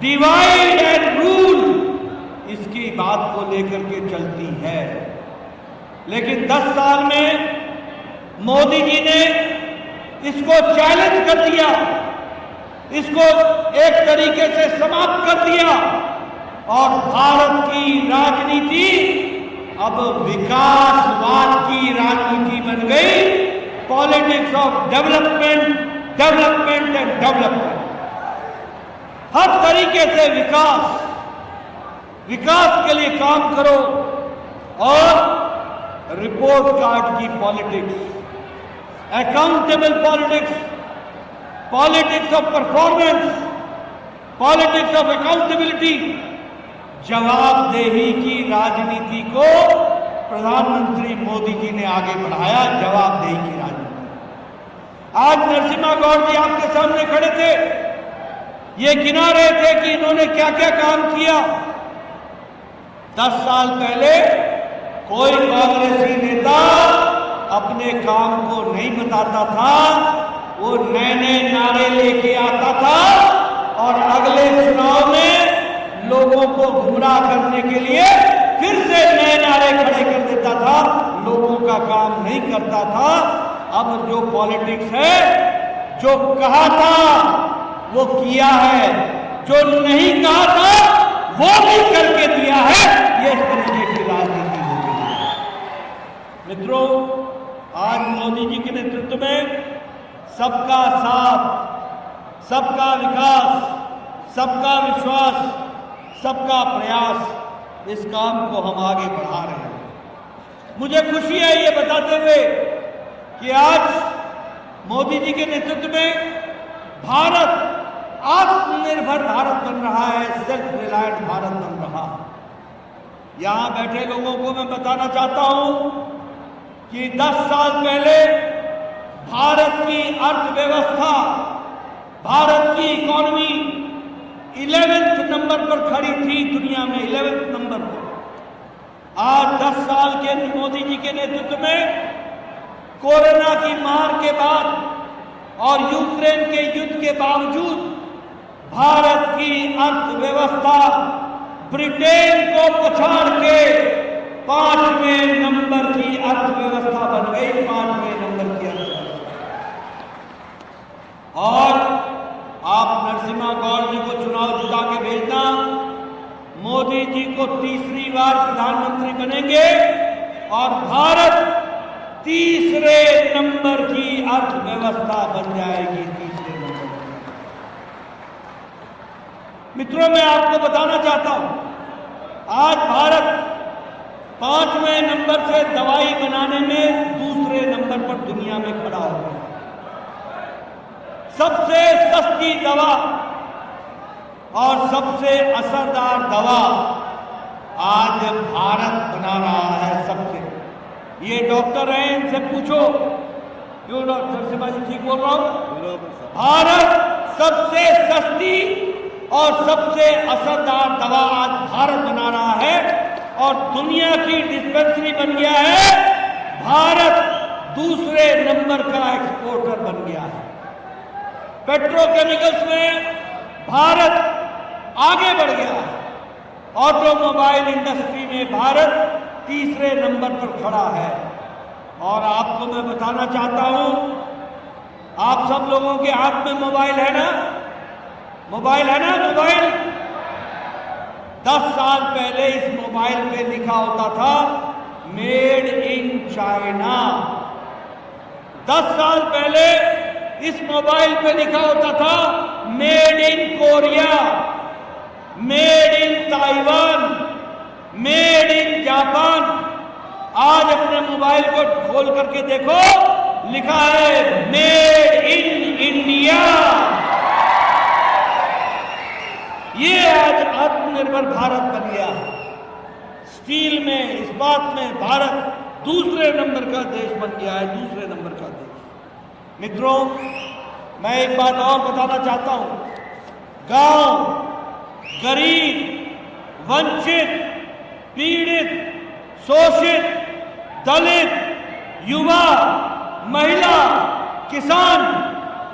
Divide and rule, इसकी बात को लेकर के चलती है। लेकिन 10 साल में मोदी जी ने इसको चैलेंज कर दिया, इसको एक तरीके से समाप्त कर दिया और भारत की राजनीति अब विकासवाद की राजनीति बन गई। Politics of development, development and development. हर तरीके से विकास, विकास के लिए काम करो और रिपोर्ट कार्ड की politics, accountable politics, politics of performance, politics of accountability, जवाबदेही की राजनीति को प्रधानमंत्री मोदी जी ने आगे बढ़ाया। जवाबदेही की राजनीति। आज नरसिम्हा गौड़ जी आपके सामने खड़े थे, ये गिना रहे थे कि इन्होंने क्या क्या काम किया। 10 साल पहले कोई कांग्रेसी नेता अपने काम को नहीं बताता था, वो नए नए नारे लेके आता था और अगले चुनाव में लोगों को गुमराह करने के लिए फिर से नए नारे खड़े कर देता था, लोगों का काम नहीं करता था। अब जो पॉलिटिक्स है, जो कहा था वो किया है, जो नहीं कहा था वो भी करके दिया है। ये इस तरीके की राजनीति हो गई है। मित्रों, आज मोदी जी के नेतृत्व में सबका साथ, सबका विकास, सबका विश्वास, सबका प्रयास, इस काम को हम आगे बढ़ा रहे हैं। मुझे खुशी है ये बताते हुए कि आज मोदी जी के नेतृत्व में भारत आत्मनिर्भर भारत बन रहा है, सेल्फ रिलायंट भारत बन रहा है। यहां बैठे लोगों को मैं बताना चाहता हूं कि 10 साल पहले भारत की अर्थव्यवस्था, भारत की इकोनॉमी 11वें नंबर पर खड़ी थी दुनिया में, 11वें नंबर पर। आज 10 साल के मोदी जी के नेतृत्व में कोरोना की मार के बाद और यूक्रेन के युद्ध के बावजूद भारत की अर्थव्यवस्था ब्रिटेन को पछाड़ के 5वें नंबर की अर्थव्यवस्था बन गई, 5वें नंबर की अर्थव्यवस्था। और आप नरसिम्हा गौड़ जी को चुनाव जिता के भेजना, मोदी जी को तीसरी बार प्रधानमंत्री बनेंगे और भारत तीसरे नंबर की अर्थव्यवस्था बन जाएगी, तीसरे नंबर की। मित्रों, मैं आपको बताना चाहता हूं, आज भारत 5वें नंबर से दवाई बनाने में दूसरे नंबर पर दुनिया में खड़ा हो गया। सबसे सस्ती दवा और सबसे असरदार दवा आज भारत बना रहा है सबसे। ये डॉक्टर हैं, इनसे पूछो। क्यों डॉक्टर सिम्हा जी, ठीक बोल रहा हूं? भारत सबसे सस्ती और सबसे असरदार दवा आज भारत बना रहा है और दुनिया की डिस्पेंसरी बन गया है। भारत दूसरे नंबर का एक्सपोर्टर बन गया है। पेट्रोकेमिकल्स में भारत आगे बढ़ गया है। ऑटोमोबाइल इंडस्ट्री में भारत तीसरे नंबर पर खड़ा है। और आपको मैं बताना चाहता हूं, आप सब लोगों के हाथ में मोबाइल है ना? मोबाइल है ना? मोबाइल 10 साल पहले इस मोबाइल पे लिखा होता था मेड इन चाइना। 10 साल पहले इस मोबाइल पे लिखा होता था made in Korea, made in Taiwan, made in Japan. आज अपने मोबाइल को खोल करके देखो, लिखा है मेड इन इंडिया। ये आज आत्मनिर्भर भारत बन गया। स्टील में, इस्पात में भारत दूसरे नंबर का देश बन गया है, दूसरे नंबर का देश। मित्रों, मैं एक बात और बताना चाहता हूं। गांव, गरीब, वंचित, पीड़ित, शोषित, दलित, युवा, महिला, किसान,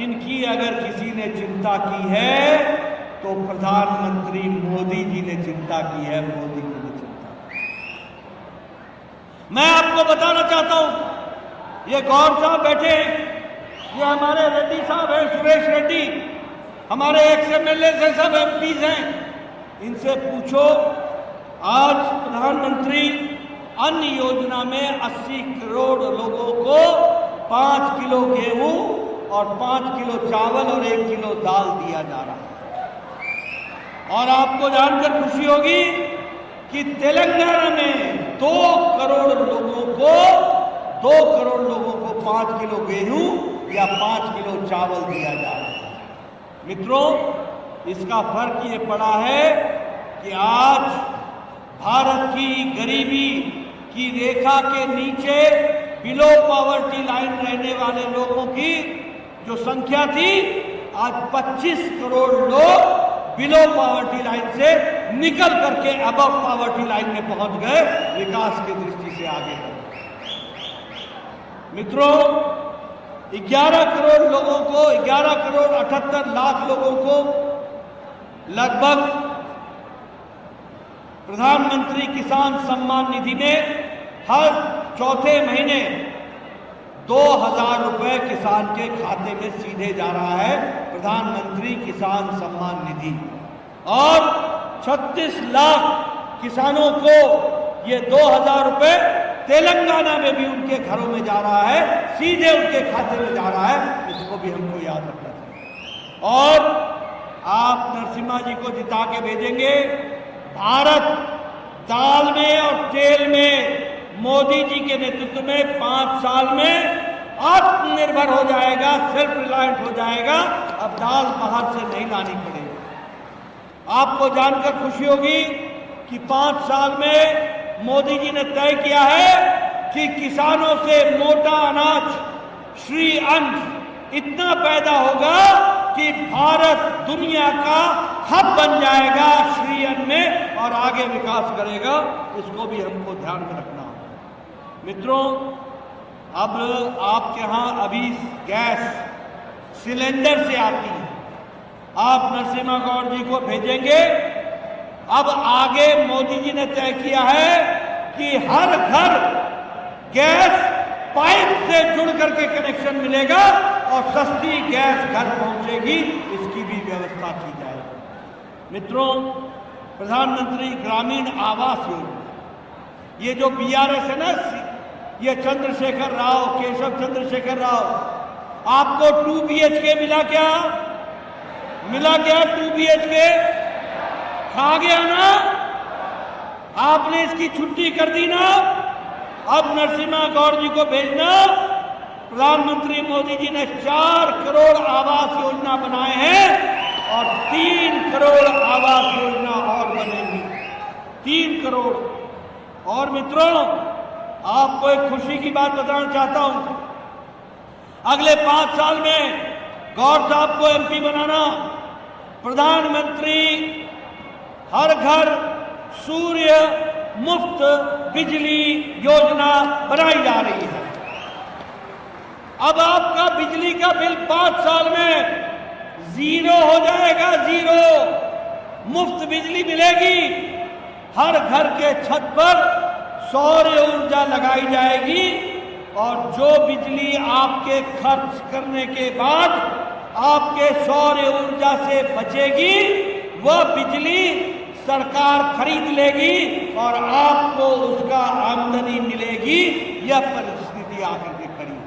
इनकी अगर किसी ने चिंता की है तो प्रधानमंत्री मोदी जी ने चिंता की है, मोदी जी ने चिंता। मैं आपको बताना चाहता हूं, ये गौर साहब बैठे हैं, ये हमारे रेड्डी साहब हैं, सुरेश रेड्डी, हमारे एक्स एमएलए से सब एमपीज हैं। इनसे पूछो, आज प्रधानमंत्री अन्न योजना में 80 करोड़ लोगों को 5 किलो गेहूं और 5 किलो चावल और 1 किलो दाल दिया जा रहा है। और आपको जानकर खुशी होगी कि तेलंगाना में 2 करोड़ लोगों को 5 किलो गेहूं या 5 किलो चावल दिया जा रहा है। मित्रों, इसका फर्क ये पड़ा है कि आज भारत की गरीबी की रेखा के नीचे बिलो पॉवर्टी लाइन रहने वाले लोगों की जो संख्या थी, आज 25 करोड़ लोग बिलो पॉवर्टी लाइन से निकल करके अबव पॉवर्टी लाइन में पहुंच गए, विकास की दृष्टि से आगे बढ़े। मित्रों, 11 करोड़ लोगों को, 11 करोड़ 78 लाख लोगों को लगभग प्रधानमंत्री किसान सम्मान निधि में हर चौथे महीने 2000 रुपए किसान के खाते में सीधे जा रहा है, प्रधानमंत्री किसान सम्मान निधि। और 36 लाख किसानों को ये 2000 रुपए तेलंगाना में भी उनके घरों में जा रहा है, सीधे उनके खाते में जा रहा है। इसको भी हमको याद रखना चाहिए। और आप नरसिम्हा जी को जिता के भेजेंगे। भारत दाल में और तेल में मोदी जी के नेतृत्व में 5 साल में आत्मनिर्भर हो जाएगा, सेल्फ रिलायंट हो जाएगा। अब दाल बाहर से नहीं लानी पड़ेगी। आपको जानकर खुशी होगी कि 5 साल में मोदी जी ने तय किया है कि किसानों से मोटा अनाज, श्री अन्न इतना पैदा होगा कि भारत दुनिया का हब बन जाएगा श्री अन्न में और आगे विकास करेगा। इसको भी हमको ध्यान में रखना होगा। मित्रों, अब आपके यहाँ अभी गैस सिलेंडर से आती है, आप नरसिम्हा गौड़ जी को भेजेंगे। अब आगे मोदी जी ने तय किया है कि हर घर गैस पाइप से जुड़ करके कनेक्शन मिलेगा और सस्ती गैस घर पहुंचेगी, इसकी भी व्यवस्था की जाएगी। मित्रों, प्रधानमंत्री ग्रामीण आवास योजना, ये जो बीआरएस है ना, ये चंद्रशेखर राव, केशव चंद्रशेखर राव, आपको 2 BHK मिला क्या? मिला क्या 2 BHK? खा गया ना? आपने इसकी छुट्टी कर दी ना? अब नरसिम्हा गौड़ जी को भेजना। प्रधानमंत्री मोदी जी ने 4 करोड़ आवास योजना बनाए हैं और 3 करोड़ आवास योजना और बनेगी। 3 करोड़। और मित्रों, आपको एक खुशी की बात बताना चाहता हूं। अगले 5 साल में गौड़ साहब को MP बनाना, प्रधानमंत्री हर घर सूर्य मुफ्त बिजली योजना बनाई जा रही है। अब आपका बिजली का बिल 5 साल में 0 हो जाएगा, 0। मुफ्त बिजली मिलेगी। हर घर के छत पर सौर ऊर्जा लगाई जाएगी और जो बिजली आपके खर्च करने के बाद आपके सौर ऊर्जा से बचेगी, वह बिजली सरकार खरीद लेगी और आपको उसका आमदनी मिलेगी। यह परिस्थिति आकर के खड़ी है।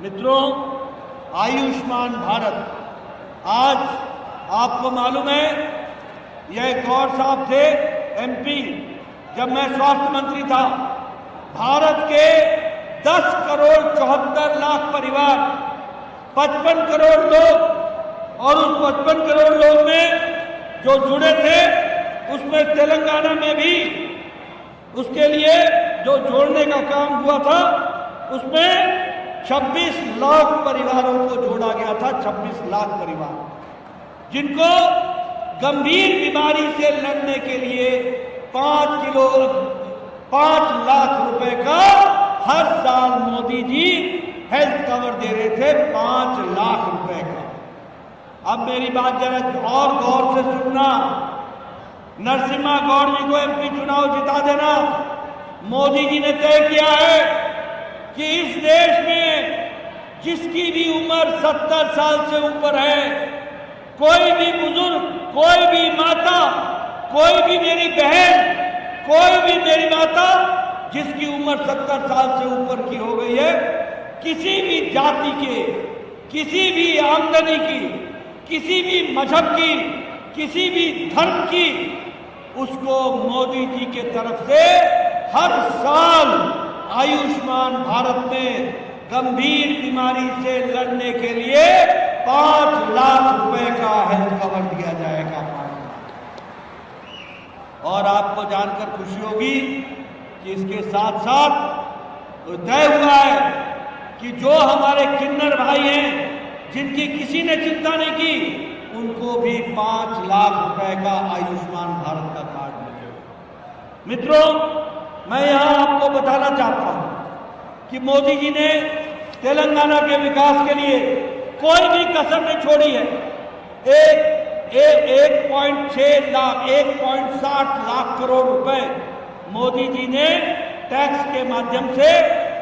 मित्रों, आयुष्मान भारत, आज आपको मालूम है, यह गौड़ साहब थे MP जब मैं स्वास्थ्य मंत्री था। भारत के 10 करोड़ 74 लाख परिवार, 55 करोड़ लोग, और उस 55 करोड़ लोग में जो जुड़े थे उसमें तेलंगाना में भी उसके लिए जो जोड़ने का काम हुआ था, उसमें 26 लाख परिवारों को जोड़ा गया था। 26 लाख परिवार जिनको गंभीर बीमारी से लड़ने के लिए 5 लाख रुपए का हर साल मोदी जी हेल्थ कवर दे रहे थे, 5 लाख रुपए का। अब मेरी बात जरा और गौर से सुनना। नरसिम्हा गौड़ जी को एमपी चुनाव जिता देना। मोदी जी ने तय किया है कि इस देश में जिसकी भी उम्र 70 साल से ऊपर है, कोई भी बुजुर्ग, कोई भी माता, कोई भी मेरी बहन, कोई भी मेरी माता जिसकी उम्र 70 साल से ऊपर की हो गई है, किसी भी जाति के, किसी भी आमदनी की, किसी भी मजहब की, किसी भी धर्म की, उसको मोदी जी के तरफ से हर साल आयुष्मान भारत में गंभीर बीमारी से लड़ने के लिए 5 लाख रुपए का हेल्थ कवर दिया जाएगा। और आपको जानकर खुशी होगी कि इसके साथ साथ तो तय हुआ है कि जो हमारे किन्नर भाई हैं जिनकी किसी ने चिंता नहीं की, उनको भी 5 लाख रुपए का आयुष्मान भारत का कार्ड मिलेगा। मित्रों, मैं यहां आपको बताना चाहता हूं कि मोदी जी ने तेलंगाना के विकास के लिए कोई भी कसर नहीं छोड़ी है। 1.6 लाख 1.60 लाख करोड़ रुपए मोदी जी ने टैक्स के माध्यम से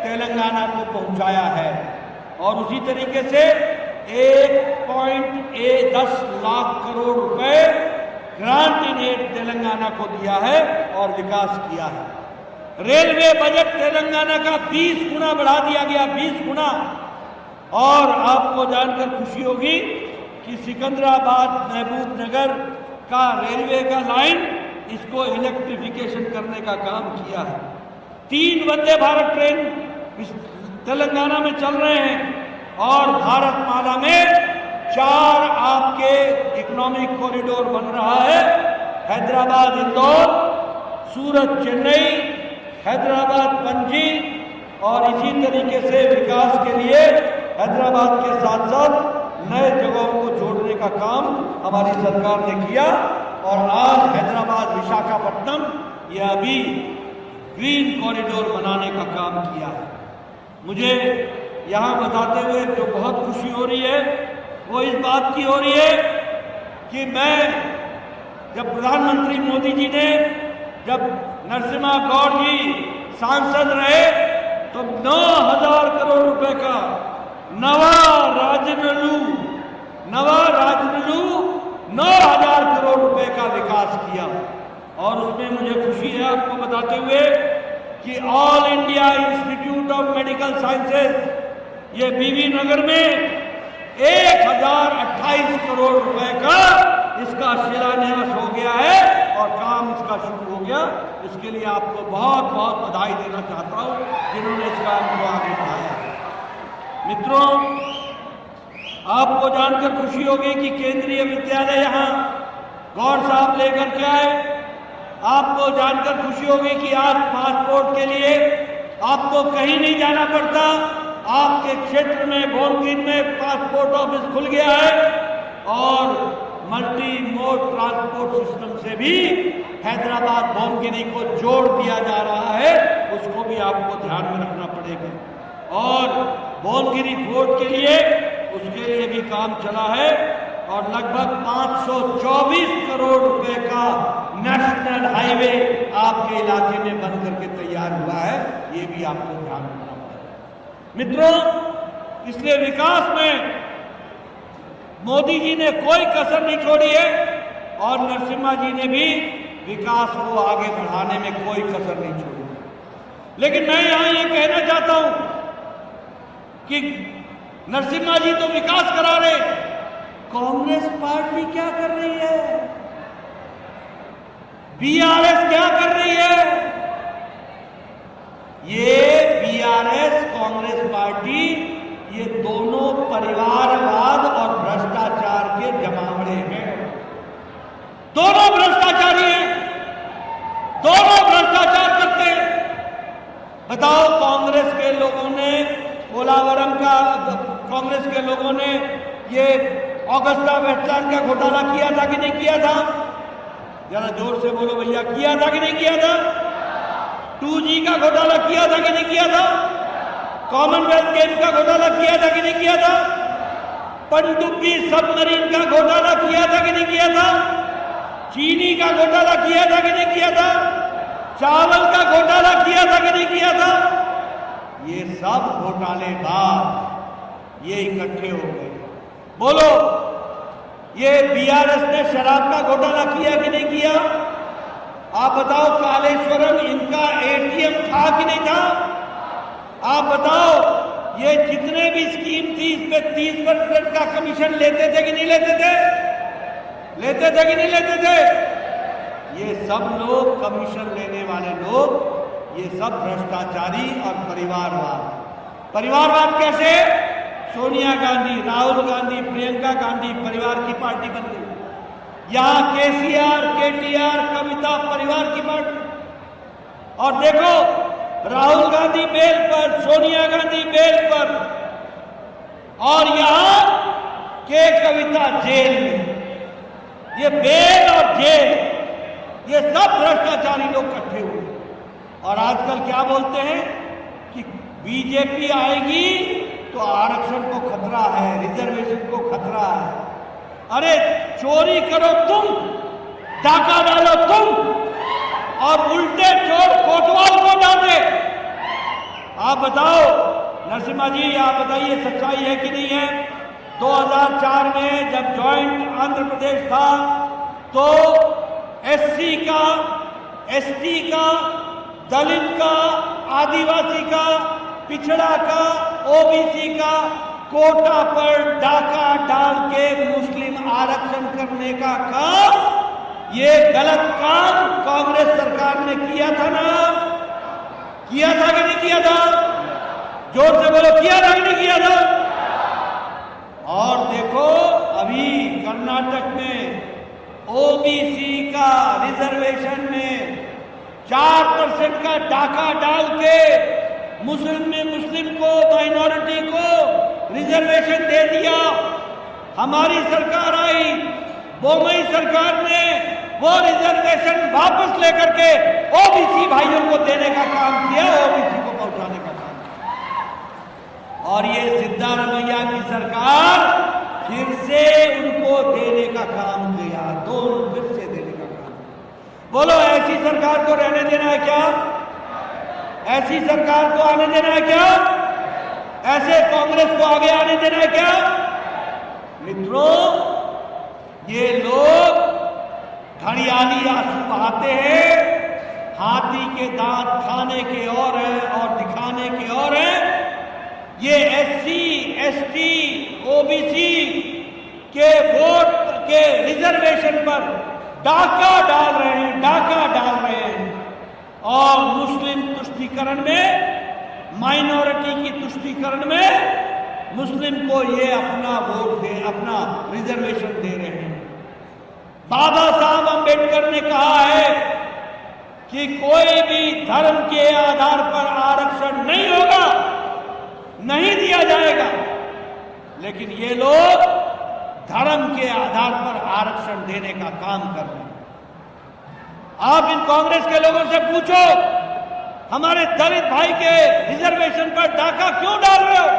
तेलंगाना को पहुंचाया है और उसी तरीके से 1.10 लाख करोड़ रुपए ग्रांट इन एड तेलंगाना को दिया है और विकास किया है। रेलवे बजट तेलंगाना का 20 गुना बढ़ा दिया गया, 20 गुना। और आपको जानकर खुशी होगी कि सिकंदराबाद महबूब नगर का रेलवे का लाइन, इसको इलेक्ट्रिफिकेशन करने का काम किया है। 3 वंदे भारत ट्रेन तेलंगाना में चल रहे हैं और भारतमाला में 4 आपके इकोनॉमिक कॉरिडोर बन रहा है। हैदराबाद इंदौर, सूरत चेन्नई, हैदराबाद पणजी, और इसी तरीके से विकास के लिए हैदराबाद के साथ साथ नए जगहों को जोड़ने का काम हमारी सरकार ने किया। और आज हैदराबाद विशाखापट्टनम ये अभी ग्रीन कॉरिडोर बनाने का काम किया है। मुझे यहाँ बताते हुए जो बहुत खुशी हो रही है वो इस बात की हो रही है कि मैं जब प्रधानमंत्री मोदी जी ने, जब नरसिम्हा गौड़ जी सांसद रहे तो 9,000 करोड़ रुपए का नवा राजनलू 9,000 करोड़ रुपए का विकास किया। और उसमें मुझे खुशी है आपको बताते हुए कि all India institute of medical sciences ये बीबी नगर में 1,028 करोड़ रुपए का इसका शिलान्यास हो गया है और काम इसका शुरू हो गया। इसके लिए आपको बहुत बहुत बधाई देना चाहता हूं जिन्होंने इस काम को आगे बढ़ाया। मित्रों, आपको जानकर खुशी होगी कि केंद्रीय विद्यालय यहां गौड़ साहब लेकर के आए। आपको जानकर खुशी होगी कि आज पासपोर्ट के लिए आपको कहीं नहीं जाना पड़ता। आपके क्षेत्र में बोमगिन में पासपोर्ट ऑफिस खुल गया है और मल्टी मोड ट्रांसपोर्ट सिस्टम से भी हैदराबाद बोमगिरी को जोड़ दिया जा रहा है। उसको भी आपको ध्यान में रखना पड़ेगा। और बोमगिरी फोर्ट के लिए उसके लिए भी काम चला है और लगभग 524 करोड़ रुपए का नेशनल हाईवे आपके इलाके में बन करके तैयार हुआ है। ये भी आपको ध्यान रखना पड़ेगा। मित्रों, इसलिए विकास में मोदी जी ने कोई कसर नहीं छोड़ी है और नरसिम्हा जी ने भी विकास को आगे बढ़ाने में कोई कसर नहीं छोड़ी। लेकिन मैं यहां ये कहना चाहता हूं कि नरसिम्हा जी तो विकास करा रहे, कांग्रेस पार्टी क्या कर रही है, बीआरएस क्या कर रही है? ये बीआरएस कांग्रेस पार्टी ये दोनों परिवारवाद और भ्रष्टाचार के जमावड़े हैं। दोनों भ्रष्टाचारी हैं, दोनों भ्रष्टाचार करते हैं। बताओ, कांग्रेस के लोगों ने पोलावरम का, कांग्रेस के लोगों ने ये ऑगस्टा वेस्टलैंड का घोटाला किया था कि नहीं किया था? जरा जोर से बोलो भैया, किया था कि नहीं किया था? 2G का घोटाला किया था कि नहीं किया था? कॉमनवेल्थ गेम्स का घोटाला किया था कि नहीं किया था? पनडुब्बी सबमरीन का घोटाला किया था कि नहीं किया था? चीनी का घोटाला किया था कि नहीं किया था? चावल का घोटाला किया था कि नहीं किया था? ये सब घोटालेबाज ये इकट्ठे हो गए। बोलो, ये बीआरएस ने शराब का घोटाला किया कि नहीं किया? आप बताओ, कालेश्वरम इनका एटीएम था कि नहीं था? आप बताओ, ये जितने भी स्कीम थी इस पे 30% का कमीशन लेते थे कि नहीं लेते थे? लेते थे कि नहीं लेते थे? ये सब लोग कमीशन लेने वाले लोग, ये सब भ्रष्टाचारी और परिवारवाद। परिवारवाद कैसे? सोनिया गांधी, राहुल गांधी, प्रियंका गांधी परिवार की पार्टी बन गई। यहां केसीआर, केटीआर, कविता परिवार की पार्टी। और देखो, राहुल गांधी बेल पर, सोनिया गांधी बेल पर, और यहां के कविता जेल में। ये बेल और जेल, ये सब भ्रष्टाचारी लोग इकट्ठे हुए। और आजकल क्या बोलते हैं कि बीजेपी आएगी तो आरक्षण को खतरा है, रिजर्वेशन को खतरा है। अरे चोरी करो तुम, डाका डालो तुम, और उल्टे चोर कोतवाल को डांटे। आप बताओ नरसिम्हा जी, आप बताइए सच्चाई है कि नहीं है? 2004 में जब ज्वाइंट आंध्र प्रदेश था तो एससी का, एसटी का, दलित का, आदिवासी का, पिछड़ा का, ओबीसी का कोटा पर डाका डाल के मुस्लिम आरक्षण करने का काम, ये गलत काम कांग्रेस सरकार ने किया था ना? किया था कि नहीं किया था? जोर से बोलो, किया था कि नहीं किया था? और देखो, अभी कर्नाटक में ओबीसी का रिजर्वेशन में 4% का डाका डाल के मुस्लिम को, माइनॉरिटी को रिजर्वेशन दे दिया। हमारी सरकार आई, बोमई सरकार ने वो रिजर्वेशन वापस लेकर के ओबीसी भाइयों को देने का काम किया, ओबीसी को पहुंचाने का काम किया। और ये सिद्धारमैया की सरकार फिर से उनको देने का काम किया, दोनों फिर से देने का काम। बोलो, ऐसी सरकार को रहने देना है क्या? ऐसी सरकार को आने देना है क्या? ऐसे कांग्रेस को आगे आने देना है क्या? मित्रों, ये लोग घड़ियाली आंसू बहाते हैं, हाथी के दांत खाने के और है और दिखाने के और है। ये एससी, एसटी, ओबीसी के वोट के रिजर्वेशन पर डाका डाल रहे हैं, डाका डाल रहे हैं। और मुस्लिम तुष्टीकरण में, माइनॉरिटी की तुष्टीकरण में मुस्लिम को ये अपना वोट दे, अपना रिजर्वेशन दे रहे हैं। बाबा साहब अंबेडकर ने कहा है कि कोई भी धर्म के आधार पर आरक्षण नहीं होगा, नहीं दिया जाएगा। लेकिन ये लोग धर्म के आधार पर आरक्षण देने का काम कर रहे हैं। आप इन कांग्रेस के लोगों से पूछो, हमारे दलित भाई के रिजर्वेशन पर डाका क्यों डाल रहे हो?